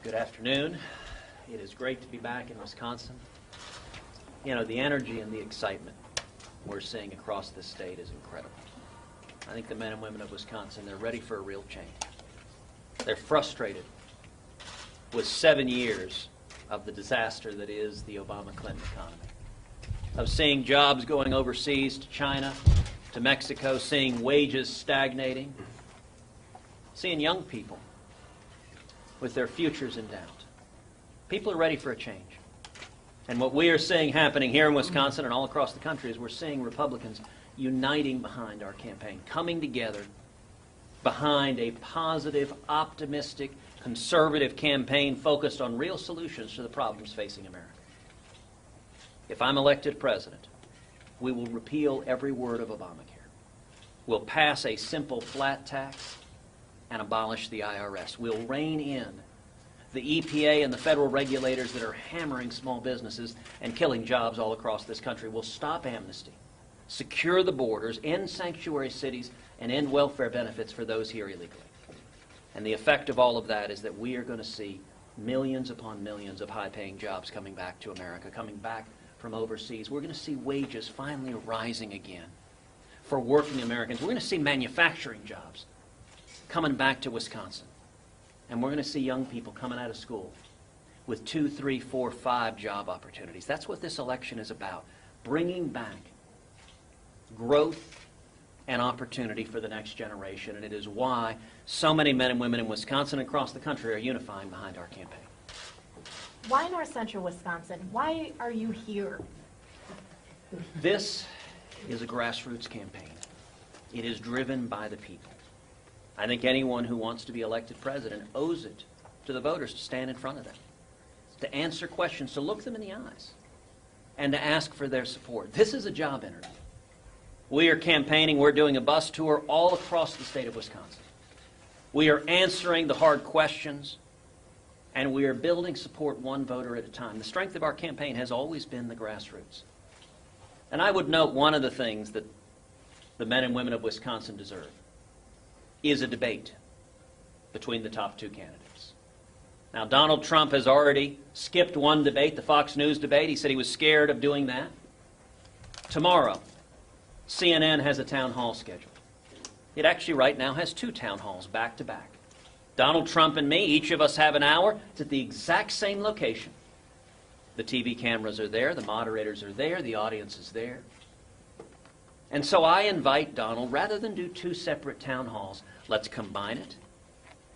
Good afternoon. It is great to be back in Wisconsin. You know, the energy and the excitement we're seeing across this state is incredible. I think the men and women of Wisconsin, they're ready for a real change. They're frustrated with 7 years of the disaster that is the Obama-Clinton economy, of seeing jobs going overseas to China, to Mexico, seeing wages stagnating, seeing young people with their futures in doubt. People are ready for a change. And what we are seeing happening here in Wisconsin and all across the country is we're seeing Republicans uniting behind our campaign, coming together behind a positive, optimistic, conservative campaign focused on real solutions to the problems facing America. If I'm elected president, we will repeal every word of Obamacare. We'll pass a simple flat tax and abolish the IRS. We'll rein in the EPA and the federal regulators that are hammering small businesses and killing jobs all across this country. We'll stop amnesty, secure the borders, end sanctuary cities, and end welfare benefits for those here illegally. And the effect of all of that is that we are going to see millions upon millions of high-paying jobs coming back to America, coming back from overseas. We're going to see wages finally rising again for working Americans. We're going to see manufacturing jobs coming back to Wisconsin. And we're going to see young people coming out of school with 2, 3, 4, 5 job opportunities. That's what this election is about, bringing back growth and opportunity for the next generation. And it is why so many men and women in Wisconsin and across the country are unifying behind our campaign. Why North Central Wisconsin? Why are you here? This is a grassroots campaign. It is driven by the people. I think anyone who wants to be elected president owes it to the voters to stand in front of them, to answer questions, to look them in the eyes, and to ask for their support. This is a job interview. We are campaigning. We're doing a bus tour all across the state of Wisconsin. We are answering the hard questions, and we are building support one voter at a time. The strength of our campaign has always been the grassroots. And I would note one of the things that the men and women of Wisconsin deserve is a debate between the top 2 candidates. Now, Donald Trump has already skipped one debate, the Fox News debate. He said he was scared of doing that. Tomorrow, CNN has a town hall scheduled. It actually right now has 2 town halls back to back. Donald Trump and me, each of us have an hour. It's at the exact same location. The TV cameras are there, the moderators are there, the audience is there. And so I invite Donald, rather than do 2 separate town halls, let's combine it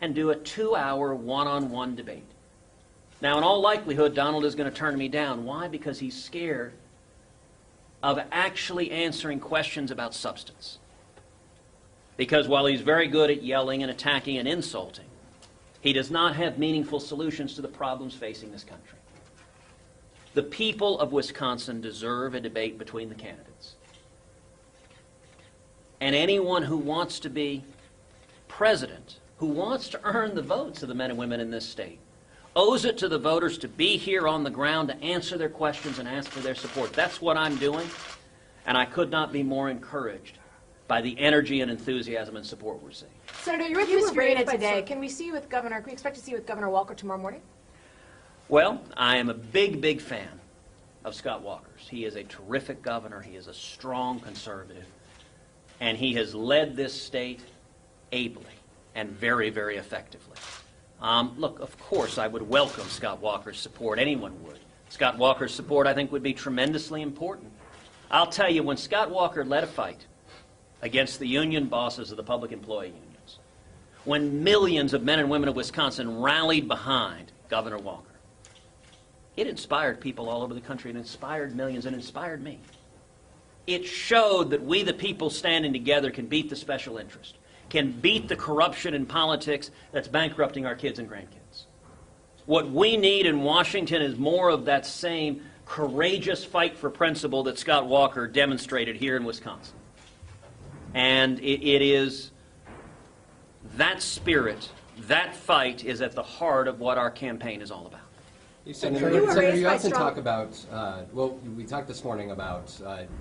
and do a 2-hour one-on-one debate. Now, in all likelihood, Donald is going to turn me down. Why? Because he's scared of actually answering questions about substance. Because while he's very good at yelling and attacking and insulting, he does not have meaningful solutions to the problems facing this country. The people of Wisconsin deserve a debate between the candidates. And anyone who wants to be president, who wants to earn the votes of the men and women in this state, owes it to the voters to be here on the ground to answer their questions and ask for their support. That's what I'm doing, and I could not be more encouraged by the energy and enthusiasm and support we're seeing. Senator, you're with Fiorina today. Can we see you with Governor? Can we expect to see you with Governor Walker tomorrow morning? Well, I am a big, big fan of Scott Walker's. He is a terrific governor. He is a strong conservative. And he has led this state ably and very, very effectively. Look, of course, I would welcome Scott Walker's support. Anyone would. Scott Walker's support, I think, would be tremendously important. I'll tell you, when Scott Walker led a fight against the union bosses of the public employee unions, when millions of men and women of Wisconsin rallied behind Governor Walker, it inspired people all over the country. It inspired millions. It inspired me. It showed that we, the people standing together, can beat the special interest, can beat the corruption in politics that's bankrupting our kids and grandkids. What we need in Washington is more of that same courageous fight for principle that Scott Walker demonstrated here in Wisconsin. And it is that spirit, that fight is at the heart of what our campaign is all about. Senator, you often talk about, well, we talked this morning about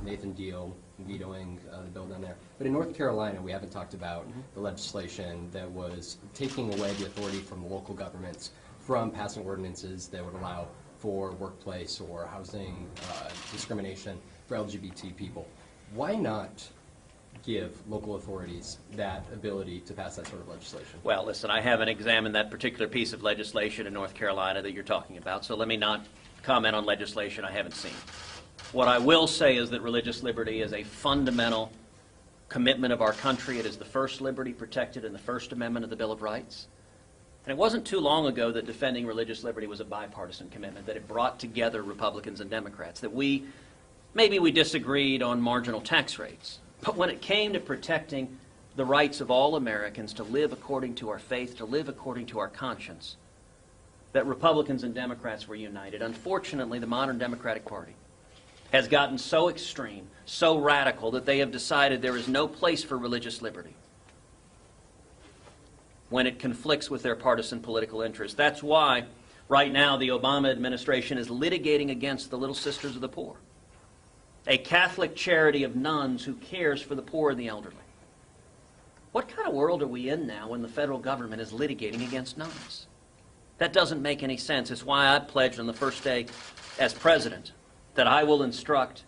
Nathan Deal vetoing the bill down there. But in North Carolina, we haven't talked about the legislation that was taking away the authority from local governments from passing ordinances that would allow for workplace or housing discrimination for LGBT people. Why not give local authorities that ability to pass that sort of legislation? Well, listen, I haven't examined that particular piece of legislation in North Carolina that you're talking about, so let me not comment on legislation I haven't seen. What I will say is that religious liberty is a fundamental commitment of our country. It is the first liberty protected in the First Amendment of the Bill of Rights. And it wasn't too long ago that defending religious liberty was a bipartisan commitment, that it brought together Republicans and Democrats, that maybe we disagreed on marginal tax rates, but when it came to protecting the rights of all Americans to live according to our faith, to live according to our conscience, that Republicans and Democrats were united. Unfortunately, the modern Democratic Party has gotten so extreme, so radical, that they have decided there is no place for religious liberty when it conflicts with their partisan political interests. That's why right now the Obama administration is litigating against the Little Sisters of the Poor, a Catholic charity of nuns who cares for the poor and the elderly. What kind of world are we in now when the federal government is litigating against nuns? That doesn't make any sense. It's why I pledged on the first day as president that I will instruct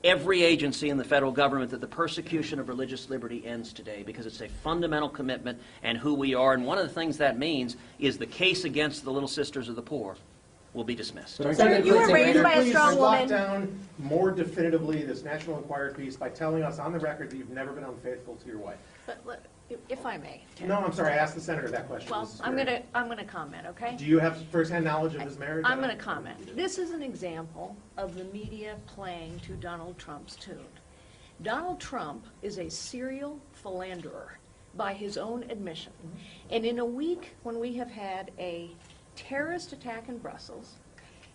every agency in the federal government that the persecution of religious liberty ends today, because it's a fundamental commitment and who we are. And one of the things that means is the case against the Little Sisters of the Poor will be dismissed. But aren't So you you were influencing raised greater- by a strong Please lock woman. down more definitively this National Enquirer piece by telling us on the record that you've never been unfaithful to your wife. If I may. No, I'm sorry, I asked the senator that question. Well, This is I'm great. gonna comment, okay? Do you have firsthand knowledge of his marriage? I'm gonna comment. This is an example of the media playing to Donald Trump's tune. Donald Trump is a serial philanderer by his own admission. And in a week when we have had a terrorist attack in Brussels,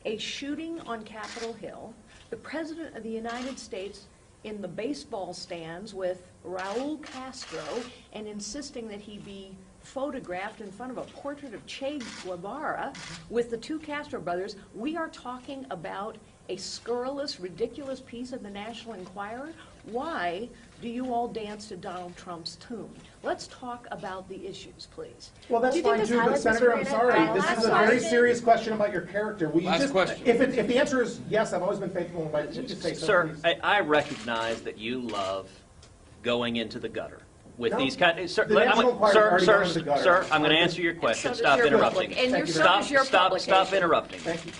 a shooting on Capitol Hill, the President of the United States in the baseball stands with Raul Castro and insisting that he be photographed in front of a portrait of Che Guevara with the two Castro brothers, we are talking about a scurrilous, ridiculous piece of the National Enquirer. Why do you all dance to Donald Trump's tune? Let's talk about the issues, please. Well, that's Do you think fine this too, but highlights Senator, Mr. I'm Fiorina? sorry, this Last is a very question. serious question about your character. Will you Last just, question. if the answer is yes, I've always been faithful, but you just say so, Sir, please. I recognize that you love going into the gutter with No, these kind. Sir, the National Enquirer's already gone into the gutter. sir, I'm going to answer your question. does Stop your interrupting. public- and your- so Stop, does your stop, stop publication. interrupting. Thank you.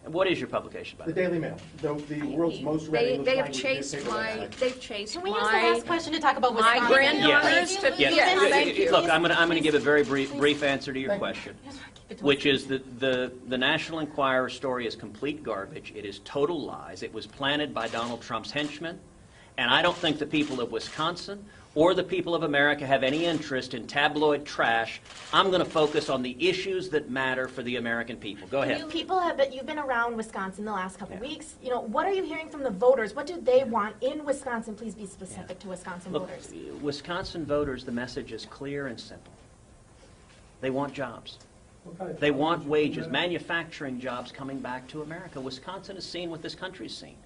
And what is your publication, by The the way? Daily Mail, the world's most read English They have language chased newspaper my, website. they've chased Can we use the last my, question to talk about my Wisconsin? granddaughters to, Yes. yes, thank you. Look, I'm going to give a very brief answer to your Thank you. question, Keep it to which is that the National Enquirer story is complete garbage. It is total lies. It was planted by Donald Trump's henchmen, and I don't think the people of Wisconsin or the people of America have any interest in tabloid trash. I'm going to focus on the issues that matter for the American people. Go ahead. You've been around Wisconsin the last couple of weeks. You know, what are you hearing from the voters? What do they want in Wisconsin? Please be specific to Wisconsin Look, voters. Wisconsin voters, the message is clear and simple. They want jobs. They want wages, manufacturing jobs coming back to America. Wisconsin has seen what this country's seen.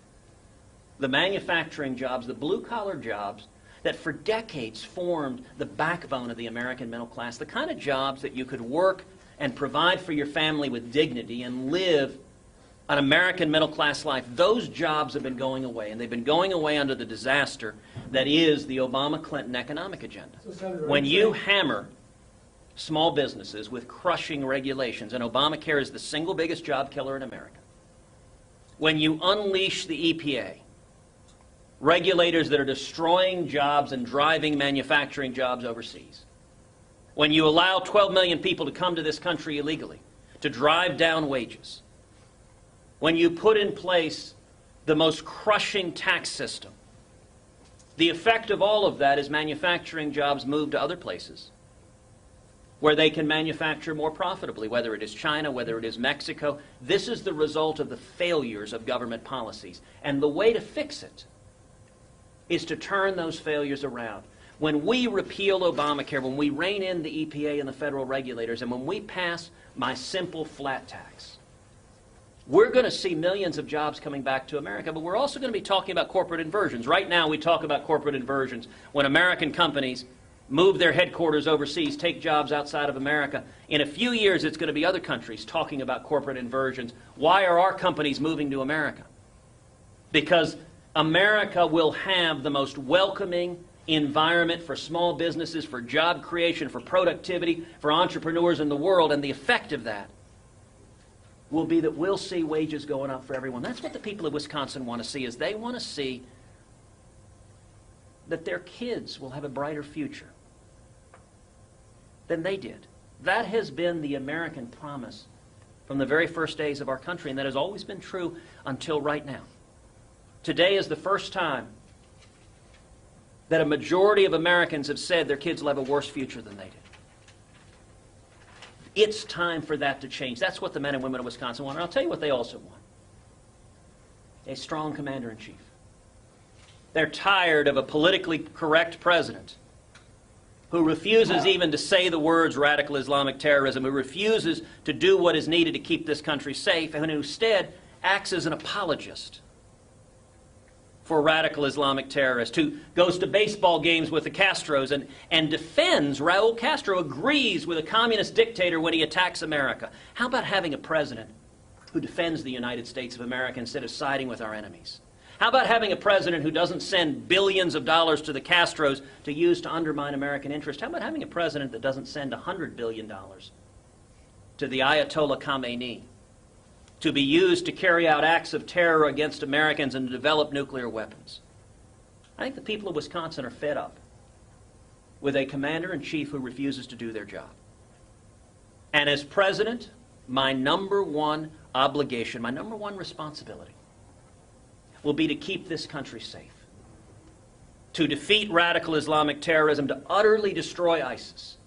The manufacturing jobs, the blue-collar jobs that for decades formed the backbone of the American middle class, the kind of jobs that you could work and provide for your family with dignity and live an American middle class life, those jobs have been going away, and they've been going away under the disaster that is the Obama-Clinton economic agenda. When you hammer small businesses with crushing regulations, and Obamacare is the single biggest job killer in America, when you unleash the EPA, regulators that are destroying jobs and driving manufacturing jobs overseas, when you allow 12 million people to come to this country illegally, to drive down wages, when you put in place the most crushing tax system, the effect of all of that is manufacturing jobs move to other places where they can manufacture more profitably, whether it is China, whether it is Mexico. This is the result of the failures of government policies. And the way to fix it is to turn those failures around. When we repeal Obamacare, when we rein in the EPA and the federal regulators, and when we pass my simple flat tax, we're going to see millions of jobs coming back to America, but we're also going to be talking about corporate inversions. Right now we talk about corporate inversions when American companies move their headquarters overseas, take jobs outside of America. In a few years, it's going to be other countries talking about corporate inversions. Why are our companies moving to America? Because America will have the most welcoming environment for small businesses, for job creation, for productivity, for entrepreneurs in the world, and the effect of that will be that we'll see wages going up for everyone. That's what the people of Wisconsin want to see, is they want to see that their kids will have a brighter future than they did. That has been the American promise from the very first days of our country, and that has always been true until right now. Today is the first time that a majority of Americans have said their kids will have a worse future than they did. It's time for that to change. That's what the men and women of Wisconsin want. And I'll tell you what they also want. A strong commander-in-chief. They're tired of a politically correct president who refuses even to say the words radical Islamic terrorism, who refuses to do what is needed to keep this country safe, and who instead acts as an apologist for radical Islamic terrorists, who goes to baseball games with the Castros and defends Raul Castro, agrees with a communist dictator when he attacks America. How about having a president who defends the United States of America instead of siding with our enemies? How about having a president who doesn't send billions of dollars to the Castros to use to undermine American interest? How about having a president that doesn't send $100 billion to the Ayatollah Khamenei to be used to carry out acts of terror against Americans and to develop nuclear weapons? I think the people of Wisconsin are fed up with a commander-in-chief who refuses to do their job. And as president, my number one obligation, my number one responsibility will be to keep this country safe, to defeat radical Islamic terrorism, to utterly destroy ISIS.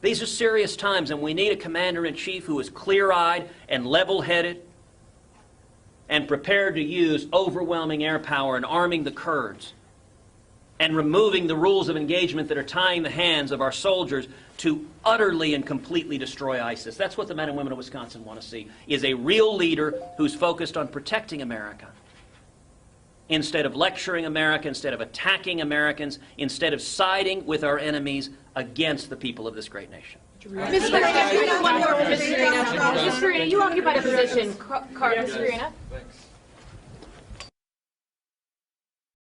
These are serious times, and we need a commander-in-chief who is clear-eyed and level-headed and prepared to use overwhelming air power and arming the Kurds and removing the rules of engagement that are tying the hands of our soldiers to utterly and completely destroy ISIS. That's what the men and women of Wisconsin want to see, is a real leader who's focused on protecting America instead of lecturing America, instead of attacking Americans, instead of siding with our enemies against the people of this great nation. Ms. Fiorina, one more. Ms. Fiorina, you occupy a position. Ms. Fiorina?